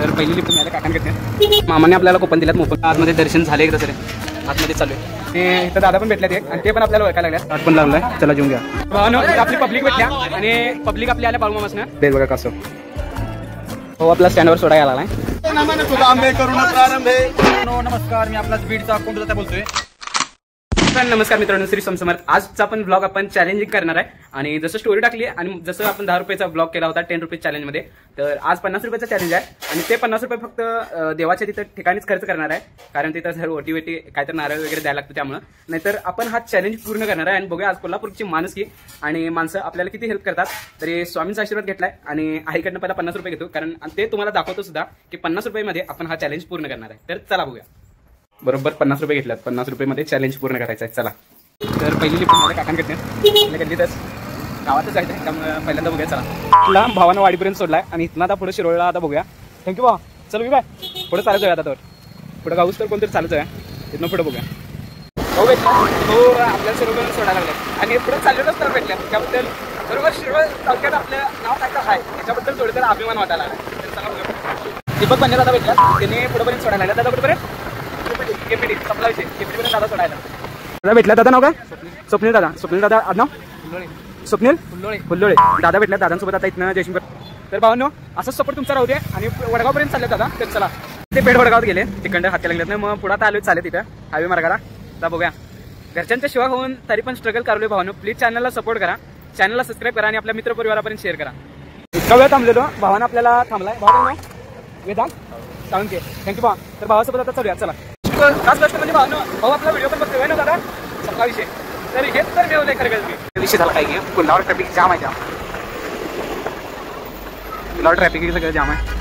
तर पहिली लिफ्ट मिळाली काकांकडे. मामाने आपल्याला कुपन दिल्यात मोफत. आतमध्ये दर्शन झाले एकदा तरी, आतमध्ये चालू आहे. ते इथं दादा पण भेटल्यात एक, आणि ते पण आपल्याला ओळखायला लागल्या. आठ पण लागलाय. चला जेऊन घ्या भावानो. आपली पब्लिक भेटल्या आणि पब्लिक आपली आल्या बाळूमामासनं. बेल बघा कसं हो आपला स्टँडवर सोडायला लागलाय. नमस्कार, मी आपला बीडचा कोंडदाता बोलतोय. नमस्कार मित्रांनो, श्री स्वामी समर्थ. आजचा आपण ब्लॉग आपण चॅलेंजिंग करणार आहे. आणि जसं स्टोरी टाकली आणि जसं आपण 10 रुपयाचा ब्लॉग केला होता 10 रुपीज चॅलेंजमध्ये, तर आज 50 रुपयाचा चॅलेंज आहे. आणि ते 50 रुपये फक्त देवाच्या तिथं ठिकाणीच खर्च करणार आहे, कारण तिथं जर ओटी वेटी काहीतरी नारळ वगैरे द्यायला लागतं त्यामुळे. नाहीतर आपण हा चॅलेंज पूर्ण करणार आहे. आणि बघूया आज कोल्हापूरची माणुसकी आणि माणसं आपल्याला किती हेल्प करतात. तरी स्वामींचा आशीर्वाद घेतलाय आणि आईकडनं पहिला 50 रुपये घेतो, कारण ते तुम्हाला दाखवतो सुद्धा की 50 रुपयामध्ये आपण हा चॅलेंज पूर्ण करणार आहे. तर चला बघूया. बरोबर 50 रुपये घेतल्यात. 50 रुपयेमध्ये चॅलेंज पूर्ण करायचं आहे. चला. तर पहिली लिफ्ट मला काकांकडे गल्लीतच गावातच आहे, त्यामुळे पहिल्यांदा बघूया. चला भावानं वाडीपर्यंत सोडलाय आणि इथनं आता पुढे शिरोळला आता बघूया. थँक्यू भावा. चल मी बाय पुढे चालत जाऊया. आता तर पुढे गाऊस तर कोणतरी चालत आहे, तिथनं पुढे बघूया. हो भेटला हो आपल्याला शिरोळपर्यंत सोडायला लागलाय आणि पुढे चाललेलंच तर भेटल्या. त्याबद्दल बरोबर शिरोळ तालुक्यात आपलं नाव काय तर आहे, त्याच्याबद्दल थोडं तर अभिमान वाटायला लागला. तर चला बघूया. दीपक बंडे दादा भेटला, त्यांनी पुढेपर्यंत सोडायला लागला. दादा कुठेपर्यंत केपीडी संपला विषय. केपीडीपर्यंत दादा सोडायला दादा भेटला. दादा नाव काय? स्वप्नील दादा. स्वप्नील दादा आडनाव स्वप्नील फुल्लोळे दादा भेटल्या. दादांसोबत आता इथनं जयशंकर. तर भावांनो असंच सपोर्ट तुमचा राहू दे. आणि वडगावपर्यंत चालले दादा. तर चला ते पेठ वडगावात गेले, तिकडं हात लागल्यात नाही, मग पुढे आता आलोय चालले तिथं हायवे मार्गाला. आता बघूया. घरच्यांच्या शिवाय होऊन तरी पण स्ट्रगल करलोय भावांनो. प्लीज चॅनलला सपोर्ट करा, चॅनलला सबस्क्राईब करा आणि आपल्या मित्रपरिवारापर्यंत शेअर करा. इतका वेळ थांबलेलो भावानं आपल्याला थांबलाय. भावा वेदांत साळुंके थँक्यू भावा. तर भावासोबत आता चालूया. चला. खास गोष्ट म्हणजे भाऊ आपला व्हिडिओ पण बघतोय ना दादा सगळा विषय. तर हेच तर मिळवलंय खरं मी विषय झाला काय की पुलावर ट्रॅफिक जाम आहे. पुलावर ट्रॅफिक सगळं जाम आहे.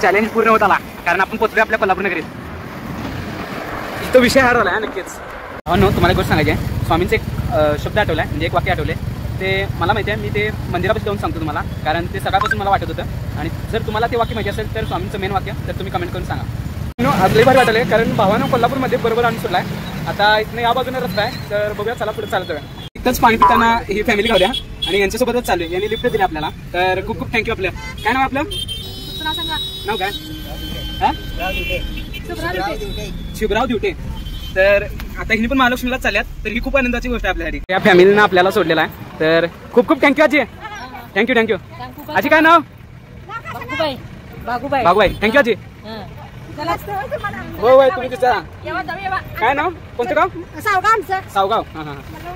चॅलेंज पूर्ण होत आला, कारण आपण पोहोचलोय आपल्या कोल्हापूर नगरीत. तो विषय हार झाला नक्कीच. हो नो तुम्हाला गोष्ट सांगायची आहे. स्वामींचे एक शब्द आठवलाय, म्हणजे एक वाक्य आठवले. ते मला माहिती आहे, मी ते मंदिरापाशी जाऊन सांगतो तुम्हाला, कारण ते सकाळपासून मला वाटत होतं. आणि जर तुम्हाला ते वाक्य माहिती असेल तर स्वामींचं मेन वाक्य तर तुम्ही कमेंट करून सांगा. आज लई भारी वाटले, कारण भावानं कोल्हापूरमध्ये बरोबर आणून सोडलाय. आता इथनं या बाजूने रस्ता आहे, तर बघूया. चला पुढे चालत जाऊया. इथंच पाणी पिताना ही फॅमिली खाऊया आणि यांच्यासोबतच चालू आहे. यांनी लिफ्ट दिली आपल्याला, तर खूप खूप थँक्यू. आपलं काय नाव आपलं नाव काय? शिवराव दिवटे. तर आता हिने पण महालक्ष्मीला चालल्यात, तर ही खूप आनंदाची गोष्ट आहे आपल्यासाठी. या फॅमिलीनं आपल्याला सोडलेला आहे, तर खूप खूप थँक्यू आजी. थँक्यू आजी. काय नाव? बागुबाई. थँक्यू आजी. हो तुम्ही तिचा काय नाव? कोणतं गाव? सावगाव. हां.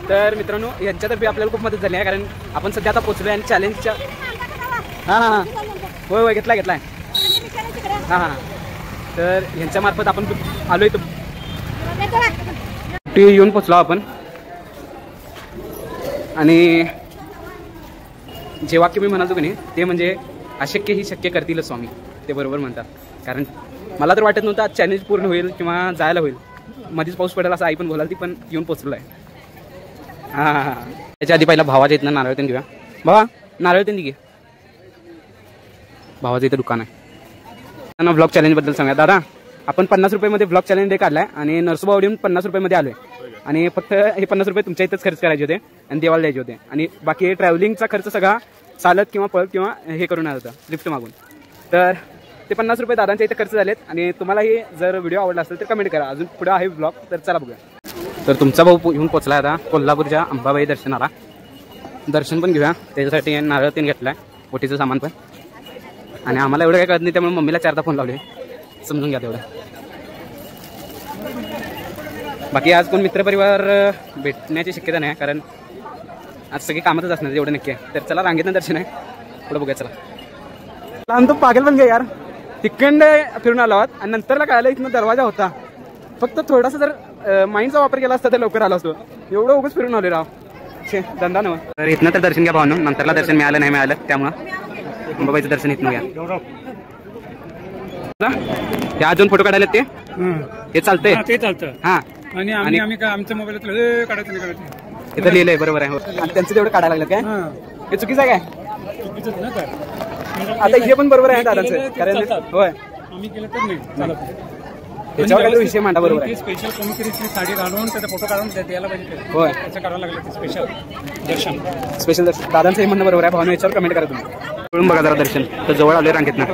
तर मित्रांनो यांच्यातर्फे आपल्याला खूप मदत झाली आहे, कारण आपण सध्या आता पोहोचलोय आणि चॅलेंजच्या हां होय घेतलाय हां. तर यांच्या मार्फत आपण आलोय ते येऊन पोचलो आपण. आणि जे वाक्य मी म्हणालो की नाही ते म्हणजे अशक्य ही शक्य करतील स्वामी, ते बरोबर म्हणतात. कारण मला तर वाटत नव्हतं आज चॅलेंज पूर्ण होईल किंवा जायला होईल. मध्येच पाऊस पडेल असं आई पण बोलाल ती, पण येऊन पोचलो आहे. हां त्याच्या आधी पहिला भावाच्या इथनं नारळ तेन घेऊया. भावा नारळ तेन घे. भावाचं इथं दुकान आहे. त्यांना ब्लॉग चॅलेंजबद्दल सांगा. दादा आपण 50 रुपयामध्ये ब्लॉग चॅलेंज डे काढलाय आणि नरसोबावाडीहून 50 रुपयामध्ये आलोय. आणि फक्त हे 50 रुपये तुमच्या इथंच खर्च करायचे होते आणि देवाला द्यायचे होते. आणि बाकी ट्रॅव्हलिंगचा खर्च सगळा चालत किंवा पळत किंवा हे करून आला होता लिफ्ट मागून. तर ते 50 रुपये दादांच्या इथे खर्च झालेत. आणि तुम्हालाही जर व्हिडिओ आवडला असेल तर कमेंट करा. अजून पुढे आहे ब्लॉग, तर चला बघूया. तर तुमचा भाऊ येऊन पोचला आता कोल्हापूरच्या अंबाबाई दर्शनाला. दर्शन पण घेऊया, त्याच्यासाठी नारळ तेन घेतलाय, ओटीचं सामान पण. आणि आम्हाला एवढं काय कळत नाही, त्यामुळे मम्मीला 4दा फोन लावले, समजून घ्या तेवढं. बाकी आज कोण मित्रपरिवार भेटण्याची शक्यता नाही, कारण आज सगळी कामातच असणार एवढं नक्की आहे. तर चला रांगेतनं दर्शन आहे, पुढे बघूया. चला लहान तो पागल पण घ्या यार. तिकडं फिरून आलो आहोत आणि नंतरला कळालं इथनं दरवाजा होता. फक्त थोडासा जर माइंडचा वापर केला असता तर लवकर आलो असतो. एवढं उगाच फिरून आलो राव, धंदा नव्ह. तर इथनं तर दर्शन घ्या भावनो, नंतरला दर्शन मिळालं नाही मिळालं, त्यामुळं अंबाबाईचं दर्शन इथनं घ्या. त्या अजून फोटो काढायला ते चालतंय, ते चालतं. हां आणि आम्ही काय आमच्या मोबाईलात काढायचं नाही, काढायचं इथं लिहिलंय बरोबर आहे. आणि त्यांचं तेवढं काढायला लागलं काय हे चुकीचं आहे काय? आता हे पण बरोबर आहे दादाचं, कारण होय आम्ही केलं तर नाही. त्याच्यावर काहीतरी विषय मांडा बरोबर आहे. स्पेशल कोणीतरी साडी घालून त्याचा फोटो काढून द्यायला पाहिजे. होय त्याचं करावं लागलं ते स्पेशल दर्शन. स्पेशल दर्शन दादांचं हे म्हणणं बरोबर आहे. भावना याच्यावर कमेंट करा तुम्ही. करून बघा जरा दर्शन तर जवळ आले रांगेत ना.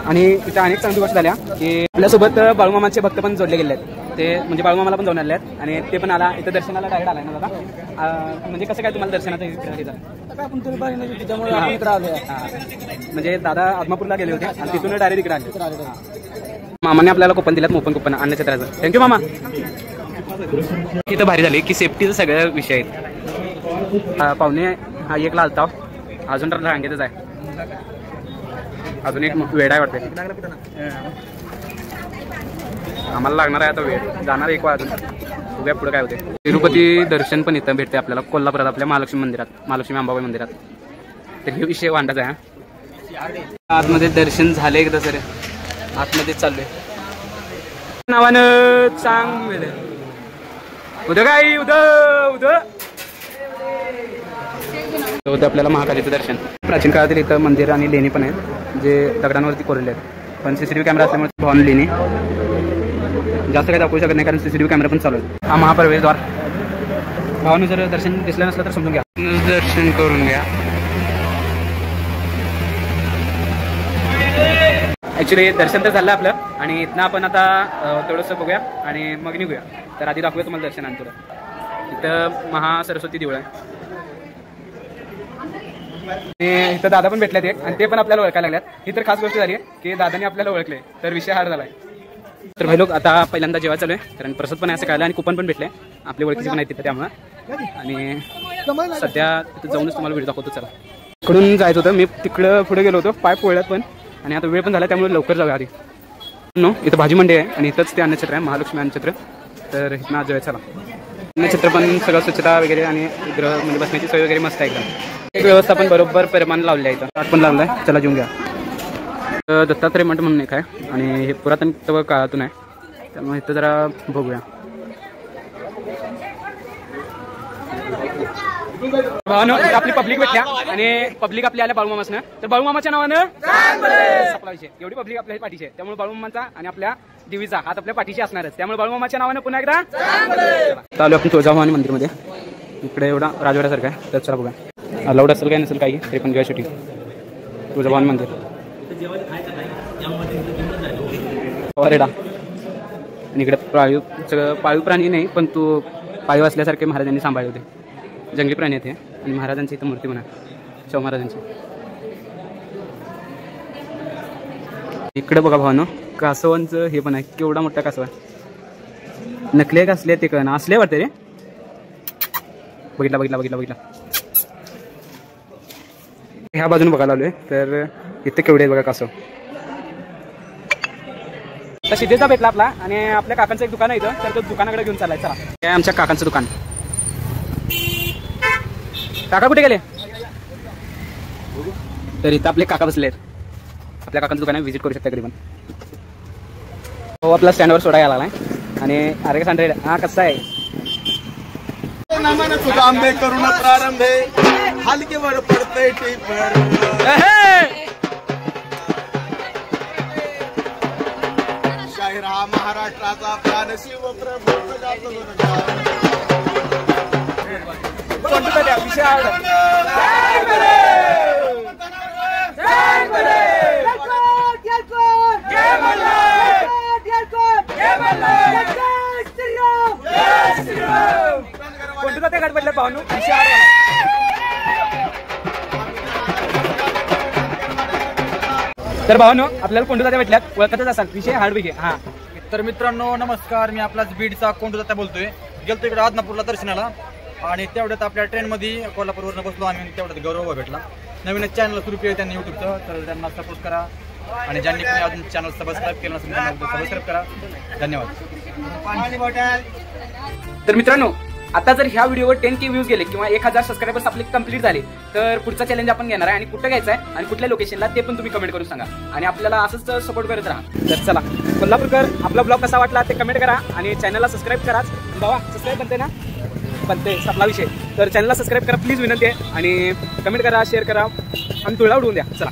आणि इथं अनेक चांगली गोष्ट झाल्या की आपल्यासोबत बाळूमामाचे भक्त पण जोडले गेले आहेत. ते म्हणजे बाळूमामाला पण जाऊन आले आहेत आणि ते पण आला इथं दर्शनाला डायरेक्ट आलाय ना दादा. म्हणजे कसं काय तुम्हाला दर्शनाचं म्हणजे दादा आदमापूरला गेले होते आणि तिथून डायरेक्ट इकडे आले. मामाने आपल्याला कुपन दिलात कुपन अन्नछत्राचं. थँक्यू मामा. इथं भारी झाली की सेफ्टीचं सगळं विषय आहेत. पाहुणे हा एक लालताव अजून तर रांगेतच आहे. अजून एक वेळ आहे वाटते. आम्हाला लागणार आहे आता वेळ. जाणार एक वाजून उद्या पुढे काय होते. तिरुपती दर्शन पण इथं भेटते आपल्याला कोल्हापुरात आपल्या महालक्ष्मी मंदिरात, महालक्ष्मी अंबाबाई मंदिरात. तर हे विषय वांडाचा आहे. आतमध्ये दर्शन झाले एकदा सर. आतमध्ये चाललोय नावानं चांग उद्या काय उद्या आपल्याला महाकालीचं दर्शन. प्राचीन काळातील इथं मंदिर आणि लेणी पण आहेत जे दगडांवरती कोरले आहेत. पण सीसीटीव्ही कॅमेरा असल्यामुळे भवन लेणी जास्त काही दाखवू शकत नाही कारण सीसीटीव्ही कॅमेरा पण चालू आहे. हा महाप्रवेशद्वार. भावानं जर दर्शन दिसलं नसलं तर समजून घ्या. दर्शन करून घ्या. ॲक्च्युली दर्शन तर झालं आपलं आणि इथनं आपण आता थोडंसं बघूया आणि मग निघूया. तर आधी दाखवूया तुम्हाला दर्शन आणि थोडं. इथं महासरस्वती देऊळ आहे. इथं दादा पण भेटल्यात एक आणि ते पण आपल्याला ओळखायला लागल्यात. ही तर खास गोष्ट झाली आहे की दादाने आपल्याला ओळखले तर विषय हार्ड झालाय. तर भाई लोक आता पहिल्यांदा जेव्हा चालू आहे कारण प्रसाद पण असं कळलं आणि कुपन पण भेटले. आपली ओळखीचे पण आहेत तिथं त्यामुळे. आणि सध्या तिथं जाऊनच तुम्हाला व्हिडिओ दाखवतो. चला इकडून जायचं होतं. मी तिकडं पुढे गेलो होतो पाय पोळ्यात पण आणि आता वेळ पण झाला त्यामुळे लवकर जाऊया आधी. नो इथं भाजी मंडी आहे आणि इथंच ते अन्नछत्र आहे महालक्ष्मी अन्नछत्र. तर इथं आज जाऊया. चला अन्नछत्र पण सगळं स्वच्छता वगैरे आणि ग्रह म्हणजे बसण्याची सोय वगैरे मस्त आहे एकदम. एक व्यवस्था पण बरोबर परिमाण लावली आहे. इथं ताट पण लावलं आहे. चला जेऊन घ्या. दत्तात्रय मठ म्हणून एक आहे आणि हे पुरातन काळातून आहे त्यामुळे इथं जरा बघूया. भावानो आपली पब्लिक भेटल्या आणि पब्लिक आपली आल्या बाळूमामासनं. तर बाळूमामाच्या नावानं आपला विषय एवढी पब्लिक आपल्या पाठीशी आहे त्यामुळे बाळूमामाचा आणि आपल्या देवीचा हात आपल्या पाठीशी असणारच. त्यामुळे बाळूमामाच्या नावानं पुन्हा एकदा चालू आपण तुळजाभवानी मंदिरमध्ये. इकडे एवढा राजवाड्यासारखा आहे तर चला बघा. अलाउड असेल काय नसेल काही तरी पण घ्या शेवटी तुळजाभवानी मंदिर. रेडा आणि इकडे पाळीव प्राणी नाही पण तू पाळीव असल्यासारखे महाराजांनी सांभाळले होते. जंगली प्राणी आहेत हे आणि महाराजांची इथं मूर्ती म्हणा शाहू महाराजांची. इकडे बघा भावानो कासवांचं हे पण आहे. केवढा मोठा कासव आहे. नकले का असले ते कळना असले वाटते रे. बघितला बघितला बघितला बघितला. ह्या बाजूने बघायला आलोय तर इथं केवढे आहेत बघा कासव. तर शिदेचा भेटला आपला आणि आपल्या काकांचं एक दुकान आहे इथं तर तो दुकानाकडे घेऊन चालाय. चला हे आमच्या काकांचं दुकान. काका कुठे गेले. तर इथं आपले काका बसले आहेत. आपल्या काकांचं दुकान आहे व्हिजिट करू शकता कधी पण. हो आपला स्टँडवर सोडा यायला लागलाय आणि अरे का 100 हा कसा आहे. आंबे करून प्रारंभ हलके वर पडतय टिपर. शाहीर हा महाराष्ट्राचा प्राण शिवप्रभू. विषय आवडत कोणतं ते गडबडलं पाहून विषय आवडला. तर भावानो आपल्याला कोंडूदात्या भेटल्यात ओळखतच असाल विषय हार्डवेग आहे. हा तर मित्रांनो नमस्कार. मी आपलाच बीडचा कोंडूदात्या बोलतोय. गेलतो इकडे आदमापूरला दर्शनाला आणि तेवढ्यात आपल्या ट्रेनमध्ये कोल्हापूरवरनं बसलो आम्ही. तेवढ्यात गौरव भेटला. नवीनच चॅनल सुरू केलं त्यांनी युट्यूबचं तर त्यांना सपोर्ट करा आणि ज्यांनी कोणी अजून चॅनल सबस्क्राईब केलं नसेल त्यांना सबस्क्राईब करा. धन्यवाद. तर मित्रांनो आता जर ह्या व्हिडिओवर 10K व्ह्यूज गेले किंवा 1000 सबस्क्रायबर्स आपले कंप्लीट झाले तर पुढचा चॅलेंज आपण घेणार आहे आणि कुठं घ्यायचं आहे आणि कुठल्या लोकेशनला ते पण तुम्ही कमेंट करून सांगा आणि आपल्याला असंच सपोर्ट करत राहा. तर चला कोल्हापूरकर आपला ब्लॉग कसा वाटला ते कमेंट करा आणि चॅनलला सबस्क्राईब करा. बाबा सबस्क्राईब बनते ना बनते आपला विषय. तर चॅनलला सबस्क्राईब करा प्लीज विनंती आहे आणि कमेंट करा शेअर करा आणि तुळा उडवून द्या. चला.